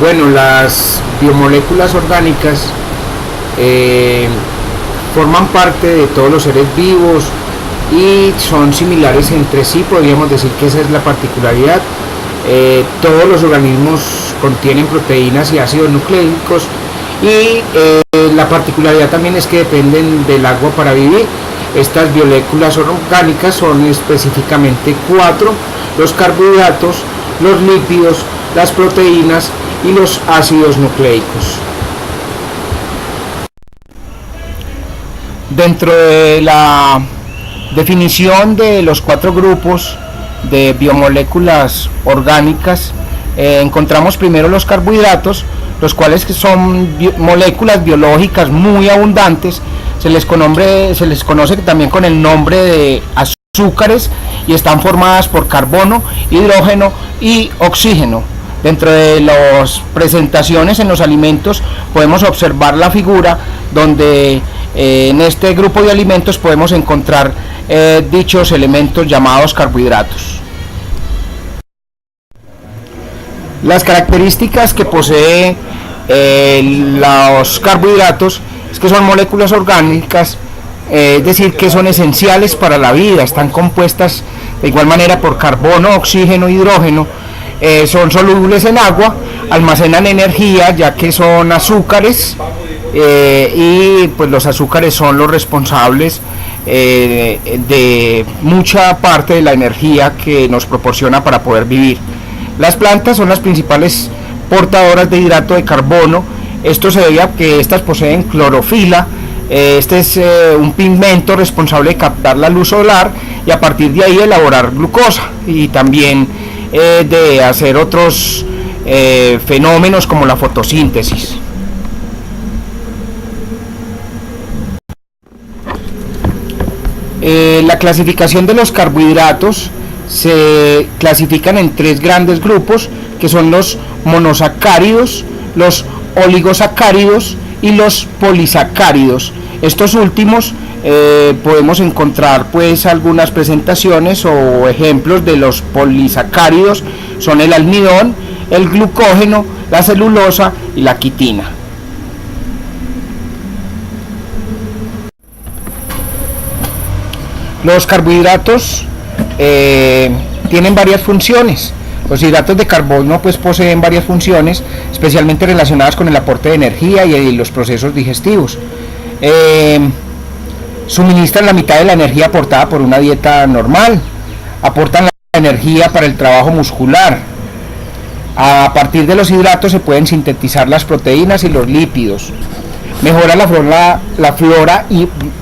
Bueno, las biomoléculas orgánicas forman parte de todos los seres vivos y son similares entre sí, podríamos decir que esa es la particularidad. Todos los organismos contienen proteínas y ácidos nucleicos y la particularidad también es que dependen del agua para vivir. Estas biomoléculas orgánicas son específicamente 4: los carbohidratos, los lípidos, las proteínas y los ácidos nucleicos. Dentro de la definición de los 4 grupos de biomoléculas orgánicas, encontramos primero los carbohidratos, los cuales son moléculas biológicas muy abundantes. Se les conoce también con el nombre de azúcares y están formadas por carbono, hidrógeno y oxígeno. Dentro de las presentaciones en los alimentos podemos observar la figura donde en este grupo de alimentos podemos encontrar dichos elementos llamados carbohidratos. Las características que posee los carbohidratos es que son moléculas orgánicas, es decir, que son esenciales para la vida, están compuestas de igual manera por carbono, oxígeno, hidrógeno, son solubles en agua, almacenan energía ya que son azúcares y pues los azúcares son los responsables de mucha parte de la energía que nos proporciona para poder vivir. Las plantas son las principales portadoras de hidrato de carbono. Esto se debe a que estas poseen clorofila. Este es un pigmento responsable de captar la luz solar y a partir de ahí elaborar glucosa y también de hacer otros fenómenos como la fotosíntesis. La clasificación de los carbohidratos se clasifican en 3 grandes grupos, que son los monosacáridos, los oligosacáridos y los polisacáridos. Estos últimos podemos encontrar pues algunas presentaciones o ejemplos de los polisacáridos: son el almidón, el glucógeno, la celulosa y la quitina. Los carbohidratos tienen varias funciones. Los hidratos de carbono pues poseen varias funciones, especialmente relacionadas con el aporte de energía y los procesos digestivos. Suministran la mitad de la energía aportada por una dieta normal, aportan la energía para el trabajo muscular. A partir de los hidratos se pueden sintetizar las proteínas y los lípidos. Mejora la flora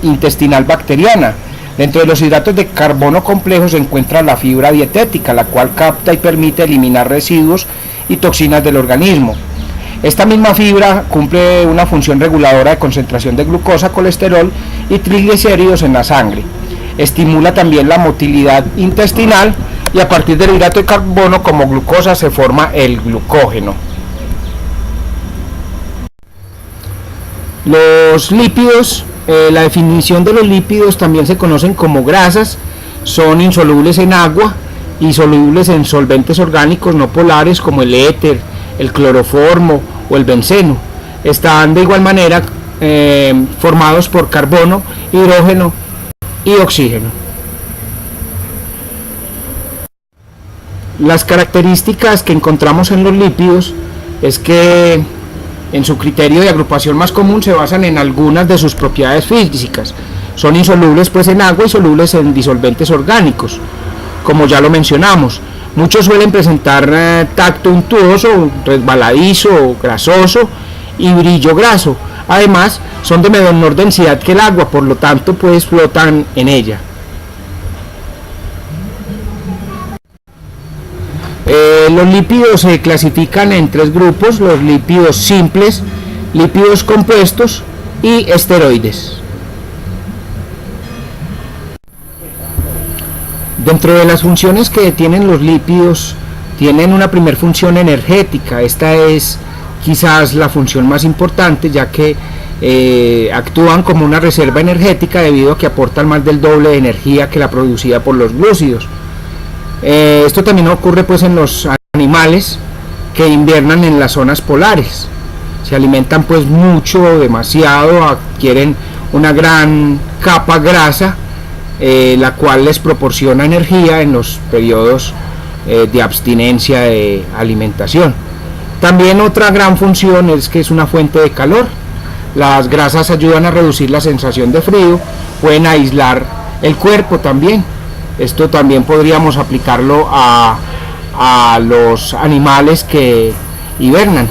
intestinal bacteriana. Dentro de los hidratos de carbono complejos se encuentra la fibra dietética, la cual capta y permite eliminar residuos y toxinas del organismo. Esta misma fibra cumple una función reguladora de concentración de glucosa, colesterol y triglicéridos en la sangre. Estimula también la motilidad intestinal y a partir del hidrato de carbono como glucosa se forma el glucógeno. Los lípidos, la definición de los lípidos también se conocen como grasas, son insolubles en agua y solubles en solventes orgánicos no polares como el éter, el cloroformo o el benceno. Están de igual manera formados por carbono, hidrógeno y oxígeno. Las características que encontramos en los lípidos es que en su criterio de agrupación más común se basan en algunas de sus propiedades físicas. Son insolubles pues en agua y solubles en disolventes orgánicos, como ya lo mencionamos. Muchos suelen presentar tacto untuoso, resbaladizo, grasoso y brillo graso. Además, son de menor densidad que el agua, por lo tanto pues flotan en ella. Los lípidos se clasifican en 3 grupos: los lípidos simples, lípidos compuestos y esteroides. Dentro de las funciones que tienen los lípidos, tienen una primera función energética. Esta es quizás la función más importante, ya que actúan como una reserva energética debido a que aportan más del doble de energía que la producida por los glúcidos. Esto también ocurre pues en los animales, que invernan en las zonas polares. Se alimentan pues mucho, demasiado, adquieren una gran capa grasa, la cual les proporciona energía en los periodos de abstinencia de alimentación. También otra gran función es que es una fuente de calor. Las grasas ayudan a reducir la sensación de frío, pueden aislar el cuerpo también. Esto también podríamos aplicarlo a los animales que hibernan.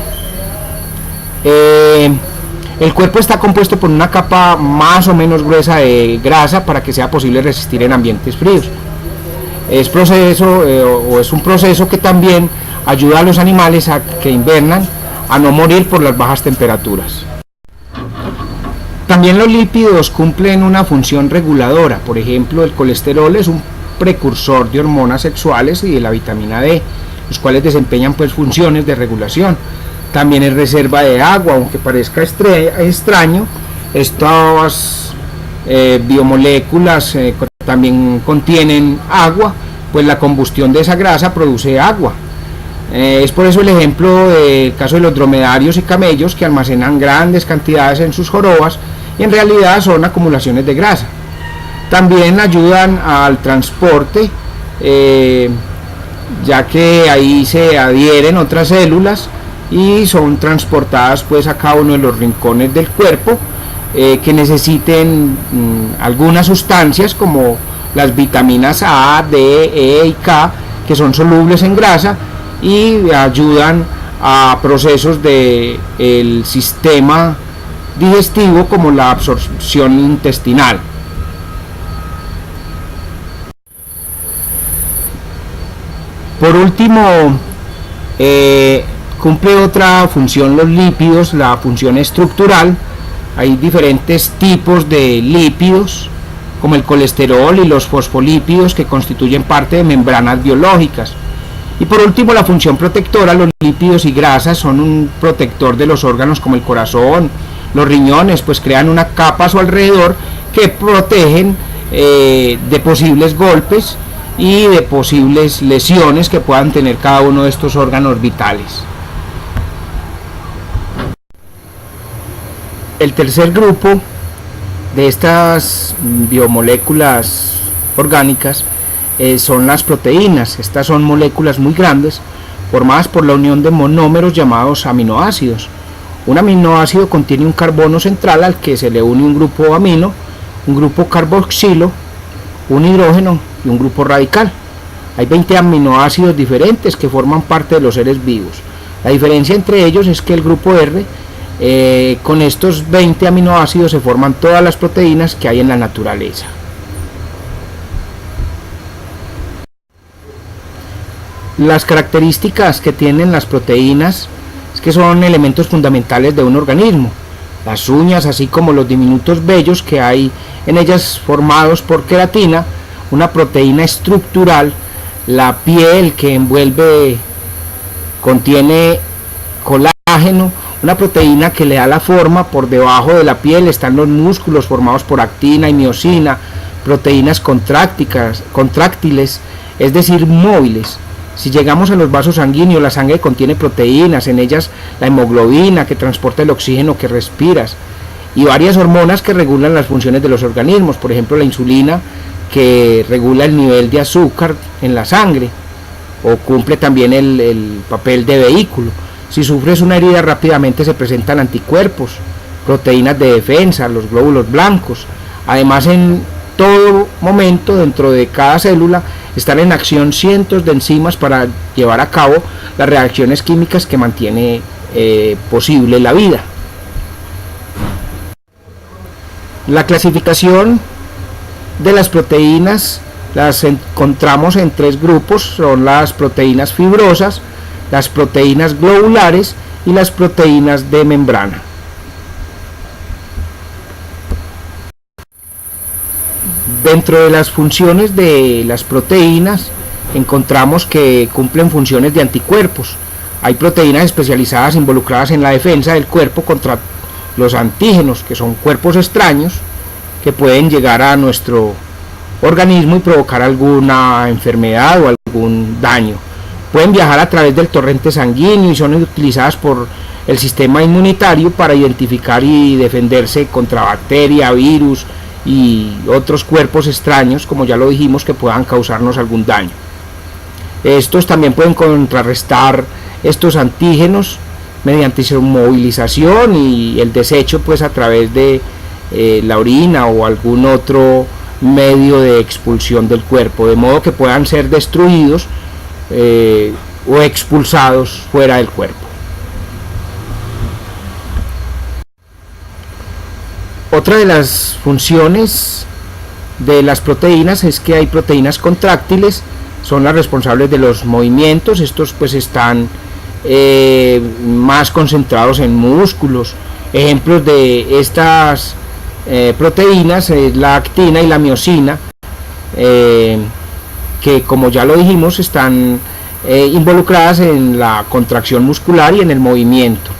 El cuerpo está compuesto por una capa más o menos gruesa de grasa para que sea posible resistir en ambientes fríos. Es un proceso que también ayuda a los animales que invernan a no morir por las bajas temperaturas. También los lípidos cumplen una función reguladora. Por ejemplo, el colesterol es un precursor de hormonas sexuales y de la vitamina D, los cuales desempeñan pues funciones de regulación. También es reserva de agua, aunque parezca extraño. Estas biomoléculas también contienen agua, pues la combustión de esa grasa produce agua. Es por eso el ejemplo del caso de los dromedarios y camellos, que almacenan grandes cantidades en sus jorobas y en realidad son acumulaciones de grasa. También ayudan al transporte, ya que ahí se adhieren otras células y son transportadas pues a cada uno de los rincones del cuerpo que necesiten algunas sustancias como las vitaminas A, D, E y K, que son solubles en grasa y ayudan a procesos del sistema digestivo como la absorción intestinal. Por último, cumple otra función los lípidos, la función estructural. Hay diferentes tipos de lípidos, como el colesterol y los fosfolípidos, que constituyen parte de membranas biológicas. Y por último, la función protectora. Los lípidos y grasas son un protector de los órganos como el corazón, los riñones, pues crean una capa a su alrededor que protegen de posibles golpes y de posibles lesiones que puedan tener cada uno de estos órganos vitales. El tercer grupo de estas biomoléculas orgánicas son las proteínas. Estas son moléculas muy grandes formadas por la unión de monómeros llamados aminoácidos. Un aminoácido contiene un carbono central al que se le une un grupo amino, un grupo carboxilo, un hidrógeno y un grupo radical. Hay 20 aminoácidos diferentes que forman parte de los seres vivos. La diferencia entre ellos es que el grupo R, con estos 20 aminoácidos se forman todas las proteínas que hay en la naturaleza. Las características que tienen las proteínas es que son elementos fundamentales de un organismo. Las uñas, así como los diminutos vellos que hay en ellas formados por queratina, una proteína estructural, la piel que envuelve, contiene colágeno, una proteína que le da la forma. Por debajo de la piel están los músculos formados por actina y miosina, proteínas contráctiles, es decir, móviles. Si llegamos a los vasos sanguíneos, la sangre contiene proteínas, en ellas la hemoglobina que transporta el oxígeno que respiras y varias hormonas que regulan las funciones de los organismos, por ejemplo la insulina que regula el nivel de azúcar en la sangre o cumple también el papel de vehículo. Si sufres una herida rápidamente se presentan anticuerpos, proteínas de defensa, los glóbulos blancos. Además, en todo momento dentro de cada célula están en acción cientos de enzimas para llevar a cabo las reacciones químicas que mantiene posible la vida. La clasificación de las proteínas las encontramos en tres grupos: son las proteínas fibrosas, las proteínas globulares y las proteínas de membrana. Dentro de las funciones de las proteínas encontramos que cumplen funciones de anticuerpos. Hay proteínas especializadas involucradas en la defensa del cuerpo contra los antígenos, que son cuerpos extraños que pueden llegar a nuestro organismo y provocar alguna enfermedad o algún daño. Pueden viajar a través del torrente sanguíneo y son utilizadas por el sistema inmunitario para identificar y defenderse contra bacterias, virus y otros cuerpos extraños, como ya lo dijimos, que puedan causarnos algún daño. Estos también pueden contrarrestar estos antígenos mediante su movilización y el desecho pues a través de la orina o algún otro medio de expulsión del cuerpo, de modo que puedan ser destruidos o expulsados fuera del cuerpo. Otra de las funciones de las proteínas es que hay proteínas contráctiles, son las responsables de los movimientos. Estos pues están más concentrados en músculos. Ejemplos de estas proteínas es la actina y la miosina, que como ya lo dijimos están involucradas en la contracción muscular y en el movimiento.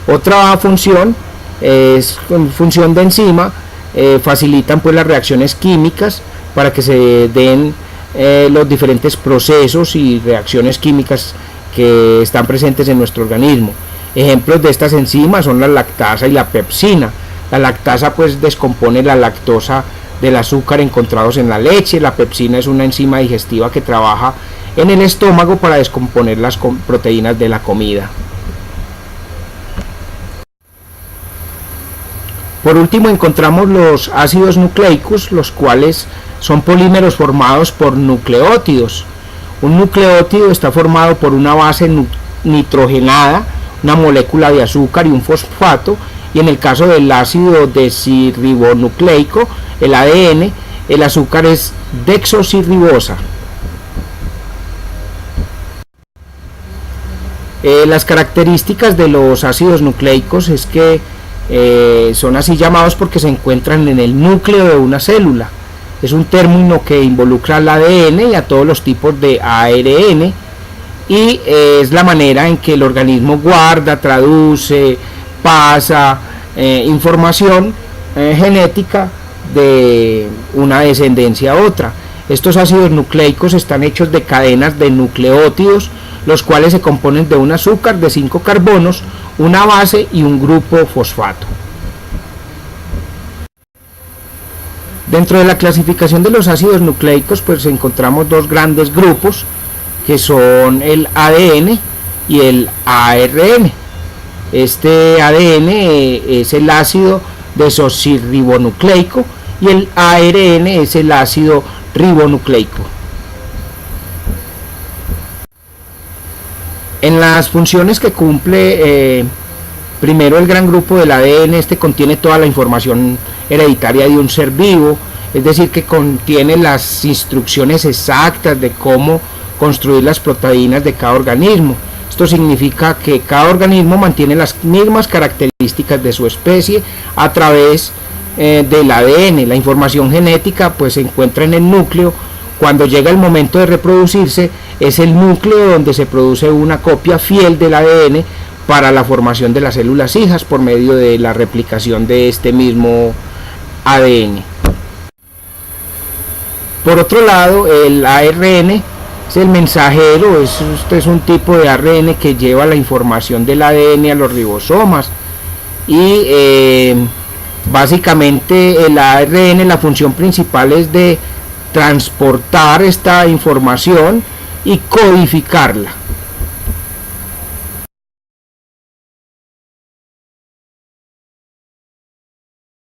Otra función es función de enzima, facilitan pues las reacciones químicas para que se den los diferentes procesos y reacciones químicas que están presentes en nuestro organismo. Ejemplos de estas enzimas son la lactasa y la pepsina. La lactasa pues descompone la lactosa del azúcar encontrados en la leche. La pepsina es una enzima digestiva que trabaja en el estómago para descomponer las proteínas de la comida. Por último encontramos los ácidos nucleicos, los cuales son polímeros formados por nucleótidos. Un nucleótido está formado por una base nitrogenada, una molécula de azúcar y un fosfato, y en el caso del ácido desoxirribonucleico, el ADN, el azúcar es desoxirribosa. Las características de los ácidos nucleicos es que son así llamados porque se encuentran en el núcleo de una célula. Es un término que involucra al ADN y a todos los tipos de ARN, y es la manera en que el organismo guarda, traduce, pasa información genética de una descendencia a otra. Estos ácidos nucleicos están hechos de cadenas de nucleótidos, los cuales se componen de un azúcar de 5 carbonos, una base y un grupo fosfato. Dentro de la clasificación de los ácidos nucleicos pues encontramos dos grandes grupos, que son el ADN y el ARN. Este ADN es el ácido desoxirribonucleico y el ARN es el ácido ribonucleico. En las funciones que cumple, primero el gran grupo del ADN, este contiene toda la información hereditaria de un ser vivo, es decir, que contiene las instrucciones exactas de cómo construir las proteínas de cada organismo. Esto significa que cada organismo mantiene las mismas características de su especie a través del ADN. La información genética pues se encuentra en el núcleo. Cuando llega el momento de reproducirse, es el núcleo donde se produce una copia fiel del ADN para la formación de las células hijas por medio de la replicación de este mismo ADN. Por otro lado, el ARN es el mensajero, es un tipo de ARN que lleva la información del ADN a los ribosomas, y básicamente el ARN, la función principal es de transportar esta información y codificarla.